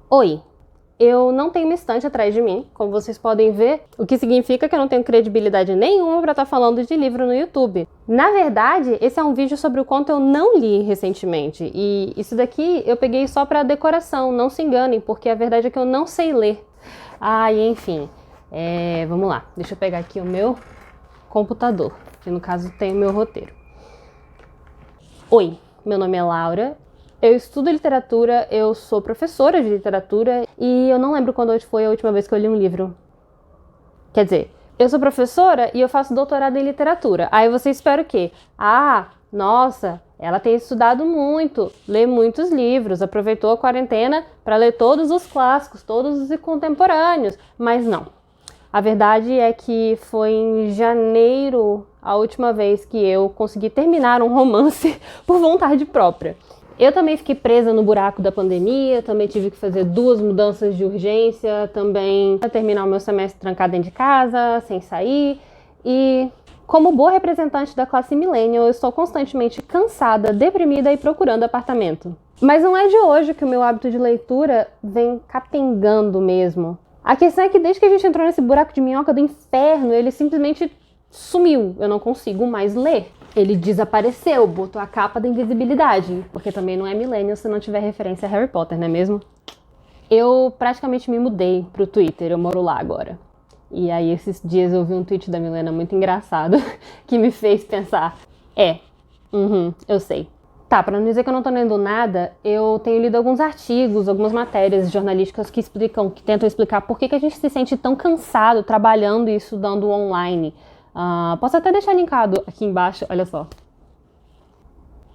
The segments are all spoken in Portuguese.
Oi, eu não tenho uma estante atrás de mim, como vocês podem ver, o que significa que eu não tenho credibilidade nenhuma para estar falando de livro no YouTube. Na verdade, esse é um vídeo sobre o quanto eu não li recentemente, e isso daqui eu peguei só para decoração, não se enganem, porque a verdade é que eu não sei ler. E enfim, vamos lá, deixa eu pegar aqui o meu computador, que no caso tem o meu roteiro. Oi, meu nome é Laura. Eu estudo literatura, eu sou professora de literatura e eu não lembro quando foi a última vez que eu li um livro. Quer dizer, eu sou professora e eu faço doutorado em literatura. Aí você espera o quê? Nossa, ela tem estudado muito, lê muitos livros, aproveitou a quarentena para ler todos os clássicos, todos os contemporâneos. Mas não. A verdade é que foi em janeiro a última vez que eu consegui terminar um romance por vontade própria. Eu também fiquei presa no buraco da pandemia, também tive que fazer 2 mudanças de urgência, também terminar o meu semestre trancada dentro de casa, sem sair. E como boa representante da classe millennial, eu estou constantemente cansada, deprimida e procurando apartamento. Mas não é de hoje que o meu hábito de leitura vem capengando mesmo. A questão é que desde que a gente entrou nesse buraco de minhoca do inferno, ele simplesmente sumiu. Eu não consigo mais ler. Ele desapareceu, botou a capa da invisibilidade, porque também não é millennial se não tiver referência a Harry Potter, não é mesmo? Eu praticamente me mudei pro Twitter, eu moro lá agora. E aí esses dias eu vi um tweet da Milena muito engraçado, que me fez pensar, eu sei. Tá, pra não dizer que eu não tô lendo nada, eu tenho lido alguns artigos, algumas matérias jornalísticas que tentam explicar por que a gente se sente tão cansado trabalhando e estudando online. Posso até deixar linkado aqui embaixo, olha só.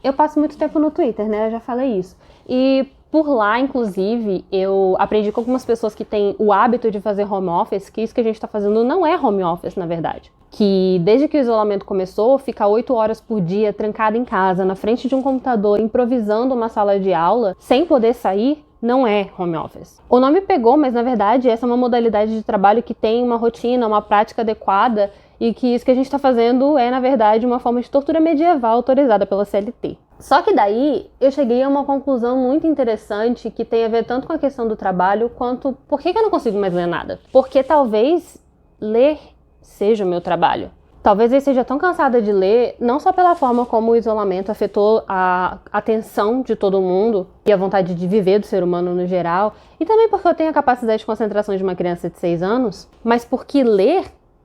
Eu passo muito tempo no Twitter, né? Eu já falei isso. E por lá, inclusive, eu aprendi com algumas pessoas que têm o hábito de fazer home office, que isso que a gente tá fazendo não é home office, na verdade. Que desde que o isolamento começou, ficar 8 horas por dia trancada em casa, na frente de um computador, improvisando uma sala de aula, sem poder sair, não é home office. O nome pegou, mas na verdade essa é uma modalidade de trabalho que tem uma rotina, uma prática adequada, e que isso que a gente está fazendo é, na verdade, uma forma de tortura medieval autorizada pela CLT. Só que daí eu cheguei a uma conclusão muito interessante que tem a ver tanto com a questão do trabalho quanto por que eu não consigo mais ler nada. Porque talvez ler seja o meu trabalho. Talvez eu esteja tão cansada de ler, não só pela forma como o isolamento afetou a atenção de todo mundo e a vontade de viver do ser humano no geral, e também porque eu tenho a capacidade de concentração de uma criança de 6 anos, mas porque ler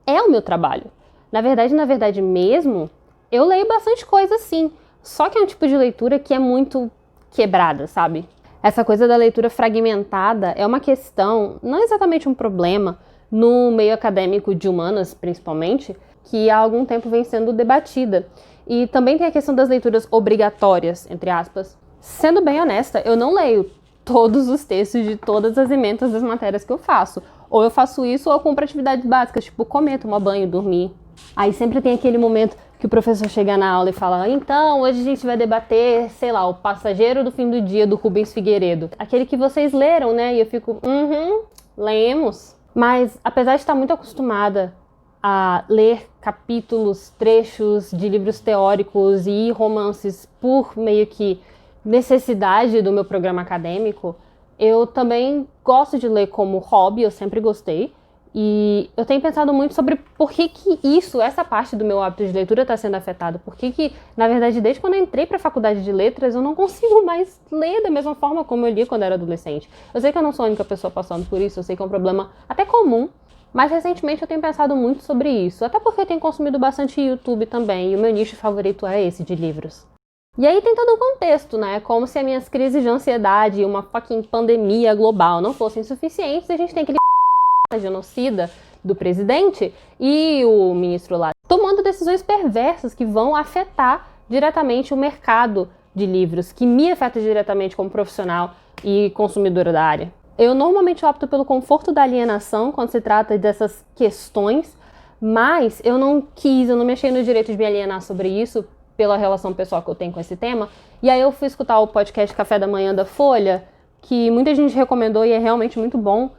é o meu trabalho. Na verdade mesmo, eu leio bastante coisa sim, só que é um tipo de leitura que é muito quebrada, sabe? Essa coisa da leitura fragmentada é uma questão, não exatamente um problema, no meio acadêmico de humanas, principalmente, que há algum tempo vem sendo debatida. E também tem a questão das leituras obrigatórias, entre aspas. Sendo bem honesta, eu não leio todos os textos de todas as ementas das matérias que eu faço. Ou eu faço isso ou eu cumpro atividades básicas, tipo comer, tomar banho, dormir. Aí sempre tem aquele momento que o professor chega na aula e fala: então, hoje a gente vai debater, sei lá, O Passageiro do Fim do Dia, do Rubens Figueiredo. Aquele que vocês leram, né? E eu fico, lemos. Mas, apesar de estar muito acostumada a ler capítulos, trechos de livros teóricos e romances por meio que necessidade do meu programa acadêmico, eu também gosto de ler como hobby, eu sempre gostei. E eu tenho pensado muito sobre por que essa parte do meu hábito de leitura está sendo afetada. Por que, na verdade, desde quando eu entrei para a faculdade de letras, eu não consigo mais ler da mesma forma como eu lia quando era adolescente. Eu sei que eu não sou a única pessoa passando por isso, eu sei que é um problema até comum, mas recentemente eu tenho pensado muito sobre isso. Até porque eu tenho consumido bastante YouTube também, e o meu nicho favorito é esse, de livros. E aí tem todo um contexto, né? Como se as minhas crises de ansiedade e uma fucking pandemia global não fossem suficientes, a gente tem aquele genocida do presidente e o ministro lá tomando decisões perversas que vão afetar diretamente o mercado de livros, que me afeta diretamente como profissional e consumidora da área. Eu normalmente opto pelo conforto da alienação quando se trata dessas questões, mas eu não me achei no direito de me alienar sobre isso pela relação pessoal que eu tenho com esse tema. E aí eu fui escutar o podcast Café da Manhã da Folha, que muita gente recomendou e é realmente muito bom.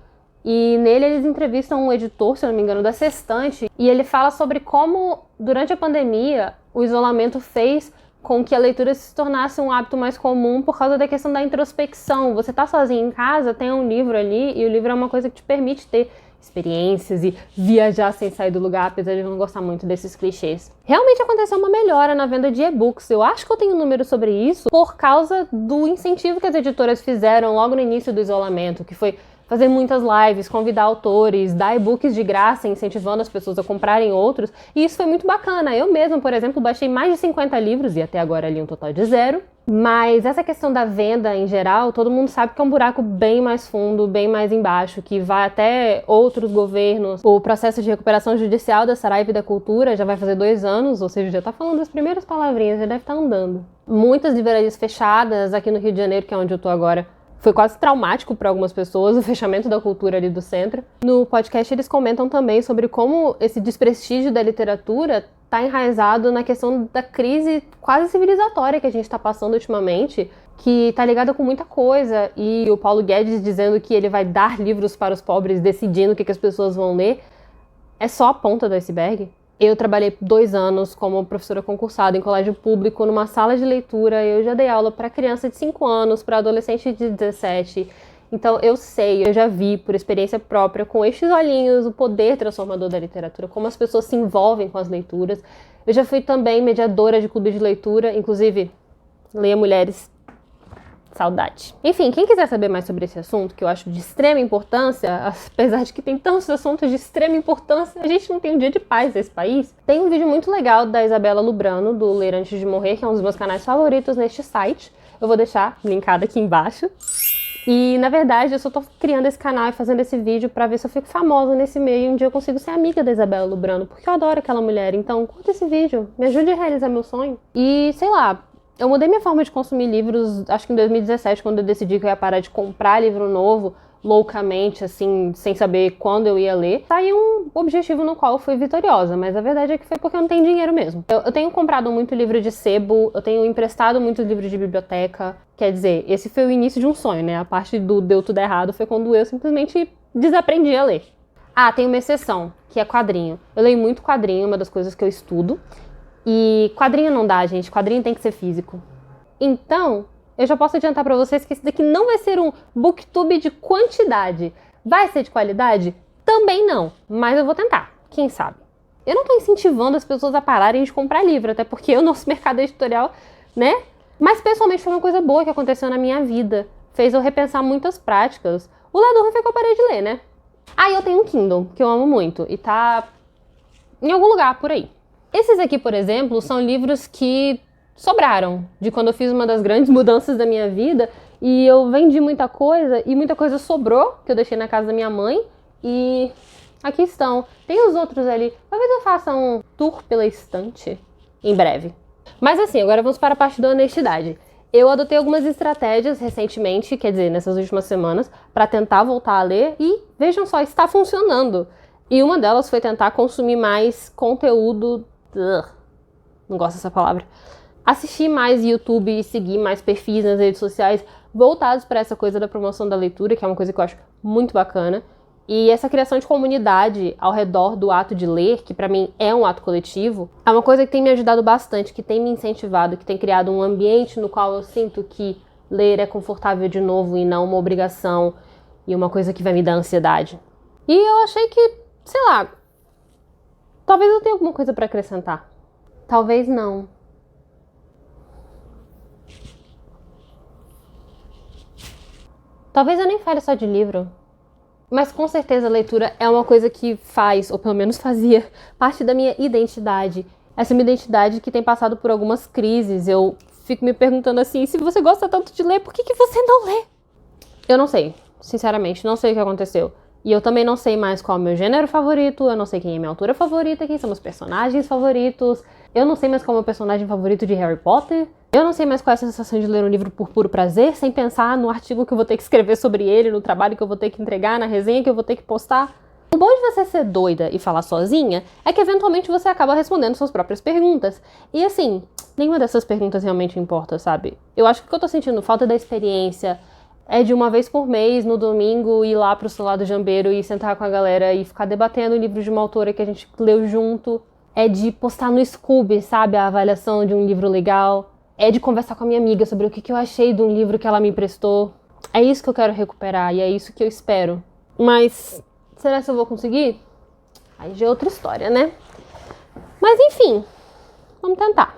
E nele eles entrevistam um editor, se eu não me engano, da Sextante, e ele fala sobre como, durante a pandemia, o isolamento fez com que a leitura se tornasse um hábito mais comum por causa da questão da introspecção. Você tá sozinho em casa, tem um livro ali, e o livro é uma coisa que te permite ter experiências e viajar sem sair do lugar, apesar de eu não gostar muito desses clichês. Realmente aconteceu uma melhora na venda de e-books. Eu acho que eu tenho um número sobre isso por causa do incentivo que as editoras fizeram logo no início do isolamento, que foi fazer muitas lives, convidar autores, dar e-books de graça, incentivando as pessoas a comprarem outros, e isso foi muito bacana. Eu mesma, por exemplo, baixei mais de 50 livros, e até agora ali um total de 0. Mas essa questão da venda em geral, todo mundo sabe que é um buraco bem mais fundo, bem mais embaixo, que vai até outros governos. O processo de recuperação judicial da Saraiva e da Cultura já vai fazer 2 anos, ou seja, já tá falando as primeiras palavrinhas, já deve estar andando. Muitas livrarias fechadas aqui no Rio de Janeiro, que é onde eu tô agora. Foi quase traumático para algumas pessoas o fechamento da cultura ali do centro. No podcast eles comentam também sobre como esse desprestígio da literatura está enraizado na questão da crise quase civilizatória que a gente está passando ultimamente, que está ligada com muita coisa. E o Paulo Guedes dizendo que ele vai dar livros para os pobres, decidindo o que as pessoas vão ler, é só a ponta do iceberg. Eu trabalhei 2 anos como professora concursada em colégio público, numa sala de leitura. Eu já dei aula para criança de 5 anos, para adolescente de 17. Então eu sei, eu já vi por experiência própria, com estes olhinhos, o poder transformador da literatura, como as pessoas se envolvem com as leituras. Eu já fui também mediadora de clube de leitura, inclusive Leia Mulheres. Saudade. Enfim, quem quiser saber mais sobre esse assunto, que eu acho de extrema importância, apesar de que tem tantos assuntos de extrema importância, a gente não tem um dia de paz nesse país, tem um vídeo muito legal da Isabela Lubrano, do Ler Antes de Morrer, que é um dos meus canais favoritos neste site. Eu vou deixar linkado aqui embaixo. E, na verdade, eu só tô criando esse canal e fazendo esse vídeo pra ver se eu fico famosa nesse meio e um dia eu consigo ser amiga da Isabela Lubrano, porque eu adoro aquela mulher. Então, curta esse vídeo, me ajude a realizar meu sonho. E, sei lá, eu mudei minha forma de consumir livros, acho que em 2017, quando eu decidi que eu ia parar de comprar livro novo, loucamente, assim, sem saber quando eu ia ler. Tá aí um objetivo no qual eu fui vitoriosa, mas a verdade é que foi porque eu não tenho dinheiro mesmo. Eu tenho comprado muito livro de sebo, eu tenho emprestado muito livro de biblioteca. Quer dizer, esse foi o início de um sonho, né? A parte do deu tudo errado foi quando eu simplesmente desaprendi a ler. Ah, tem uma exceção, que é quadrinho. Eu leio muito quadrinho, uma das coisas que eu estudo. E quadrinho não dá, gente. Quadrinho tem que ser físico. Então, eu já posso adiantar pra vocês que esse daqui não vai ser um booktube de quantidade. Vai ser de qualidade? Também não. Mas eu vou tentar. Quem sabe? Eu não tô incentivando as pessoas a pararem de comprar livro, até porque o nosso mercado editorial, né? Mas, pessoalmente, foi uma coisa boa que aconteceu na minha vida. Fez eu repensar muitas práticas. O lado ruim foi que eu parei de ler, né? Ah, e eu tenho um Kindle, que eu amo muito. E tá em algum lugar por aí. Esses aqui, por exemplo, são livros que sobraram de quando eu fiz uma das grandes mudanças da minha vida e eu vendi muita coisa e muita coisa sobrou, que eu deixei na casa da minha mãe, e aqui estão. Tem os outros ali. Talvez eu faça um tour pela estante em breve. Mas assim, agora vamos para a parte da honestidade. Eu adotei algumas estratégias recentemente, quer dizer, nessas últimas semanas, para tentar voltar a ler e, vejam só, está funcionando. E uma delas foi tentar consumir mais conteúdo... não gosto dessa palavra. Assistir mais YouTube e seguir mais perfis nas redes sociais voltados para essa coisa da promoção da leitura, que é uma coisa que eu acho muito bacana. E essa criação de comunidade ao redor do ato de ler, que pra mim é um ato coletivo, é uma coisa que tem me ajudado bastante, que tem me incentivado, que tem criado um ambiente no qual eu sinto que ler é confortável de novo e não uma obrigação e uma coisa que vai me dar ansiedade. E eu achei que, sei lá, talvez eu tenha alguma coisa pra acrescentar. Talvez não. Talvez eu nem fale só de livro. Mas com certeza a leitura é uma coisa que faz, ou pelo menos fazia, parte da minha identidade. Essa minha identidade que tem passado por algumas crises. Eu fico me perguntando assim, se você gosta tanto de ler, por que você não lê? Eu não sei, sinceramente, não sei o que aconteceu. E eu também não sei mais qual é o meu gênero favorito, eu não sei quem é minha autora favorita, quem são meus personagens favoritos. Eu não sei mais qual é o meu personagem favorito de Harry Potter. Eu não sei mais qual é a sensação de ler um livro por puro prazer, sem pensar no artigo que eu vou ter que escrever sobre ele, no trabalho que eu vou ter que entregar, na resenha que eu vou ter que postar. O bom de você ser doida e falar sozinha é que eventualmente você acaba respondendo suas próprias perguntas. E assim, nenhuma dessas perguntas realmente importa, sabe? Eu acho que o que eu tô sentindo falta da experiência é de uma vez por mês, no domingo, ir lá pro Solar do Jambeiro e sentar com a galera e ficar debatendo o livro de uma autora que a gente leu junto. É de postar no Scoob, sabe? A avaliação de um livro legal. é de conversar com a minha amiga sobre o que eu achei de um livro que ela me emprestou. É isso que eu quero recuperar e é isso que eu espero. Mas será que eu vou conseguir? Aí já é outra história, né? Mas enfim, vamos tentar.